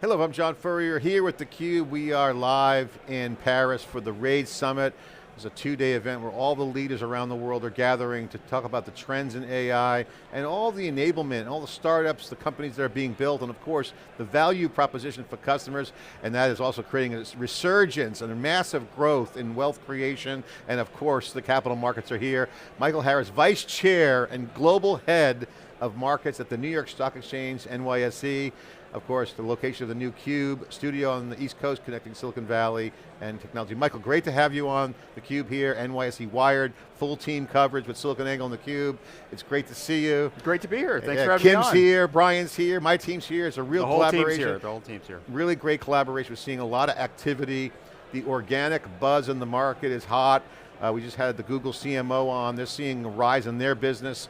Hello, I'm John Furrier here with theCUBE. We are live in Paris for the RAID Summit. It's a two-day event where all the leaders around the world are gathering to talk about the trends in AI and all the enablement, all the startups, the companies that are being built, and of course, the value proposition for customers, and that is also creating a resurgence and a massive growth in wealth creation, and of course, the capital markets are here. Michael Harris, Vice Chair and Global Head of Markets at the New York Stock Exchange, NYSE. Of course, the location of the new CUBE studio on the East Coast connecting Silicon Valley and technology. Michael, great to have you on the CUBE here, NYSE Wired, full team coverage with SiliconANGLE and the CUBE. It's great to see you. Great to be here, thanks for having me on. Kim's here, Brian's here, my team's here. It's a real collaboration. The whole team's here. Really great collaboration. We're seeing a lot of activity. The organic buzz in the market is hot. We just had the Google CMO on. They're seeing a rise in their business.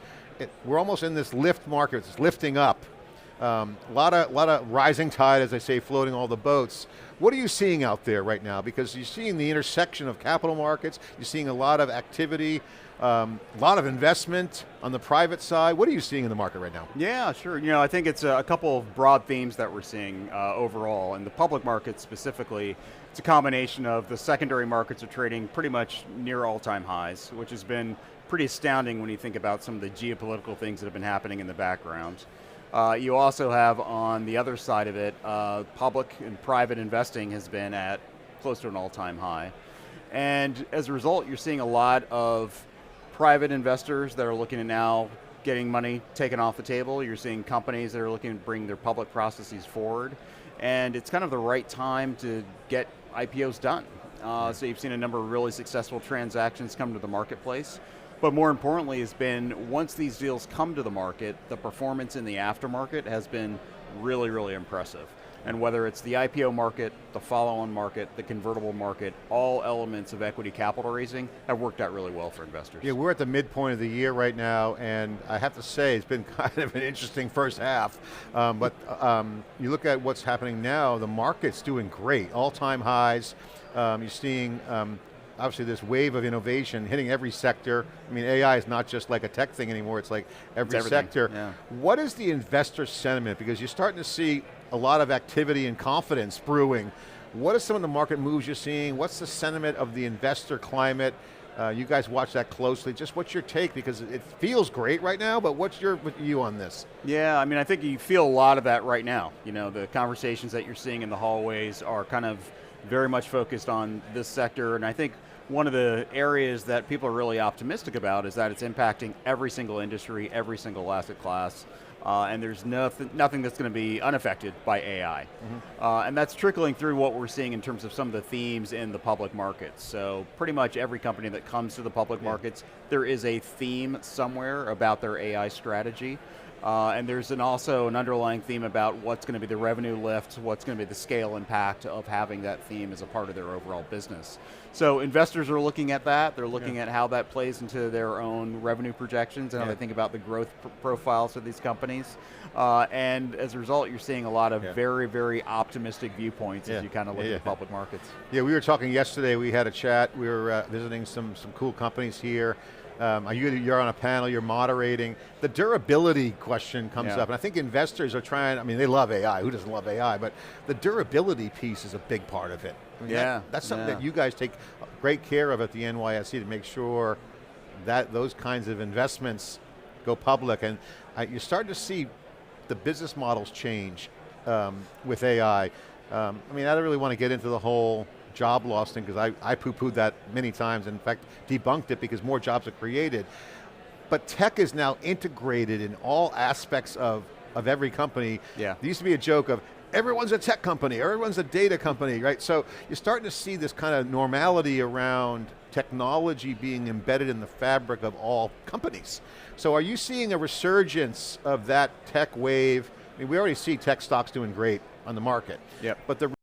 We're almost in this lift market, it's lifting up. A lot of rising tide, as I say, floating all the boats. What are you seeing out there right now? Because you're seeing the intersection of capital markets, you're seeing a lot of activity, a lot of investment on the private side. What are you seeing in the market right now? Yeah, sure. You know, I think it's a couple of broad themes that we're seeing overall. In the public markets specifically, it's a combination of the secondary markets are trading pretty much near all-time highs, which has been pretty astounding when you think about some of the geopolitical things that have been happening in the background. You also have on the other side of it, public and private investing has been at close to an all-time high. And as a result, you're seeing a lot of private investors that are looking at now getting money taken off the table. You're seeing companies that are looking to bring their public processes forward. And it's kind of the right time to get IPOs done. So you've seen a number of really successful transactions come to the marketplace. But more importantly has been, once these deals come to the market, the performance in the aftermarket has been really, really impressive. And whether it's the IPO market, the follow-on market, the convertible market, all elements of equity capital raising have worked out really well for investors. Yeah, we're at the midpoint of the year right now, and I have to say it's been kind of an interesting first half. But you look at what's happening now, the market's doing great, all-time highs. You're seeing obviously this wave of innovation hitting every sector. I mean, AI is not just like a tech thing anymore, it's like every sector. Yeah. What is the investor sentiment? Because you're starting to see a lot of activity and confidence brewing. What are some of the market moves you're seeing? What's the sentiment of the investor climate? You guys watch that closely. Just what's your take? Because it feels great right now, but what's your view on this? Yeah, I mean, I think you feel a lot of that right now. You know, the conversations that you're seeing in the hallways are kind of very much focused on this sector, and I think one of the areas that people are really optimistic about is that it's impacting every single industry, every single asset class, and there's nothing that's going to be unaffected by AI. And that's trickling through what we're seeing in terms of some of the themes in the public markets. So pretty much every company that comes to the public markets, there is a theme somewhere about their AI strategy. And there's also an underlying theme about what's going to be the revenue lift, what's going to be the scale impact of having that theme as a part of their overall business. So investors are looking at that, they're looking at how that plays into their own revenue projections and how they think about the growth profiles of these companies. And as a result, you're seeing a lot of very, very optimistic viewpoints as you kind of look at the public markets. Yeah, we were talking yesterday, we had a chat, we were visiting some cool companies here. You're on a panel, you're moderating. The durability question comes up, and I think investors are trying, I mean, they love AI, who doesn't love AI, but the durability piece is a big part of it. I mean, that's something that you guys take great care of at the NYSE to make sure that those kinds of investments go public, and you're starting to see the business models change with AI. I mean, I don't really want to get into the whole job loss thing, because I poo-pooed that many times, and in fact debunked it because more jobs are created. But tech is now integrated in all aspects of every company. There used to be a joke of, everyone's a tech company, everyone's a data company, right? So you're starting to see this kind of normality around technology being embedded in the fabric of all companies. So are you seeing a resurgence of that tech wave? I mean, we already see tech stocks doing great on the market. But the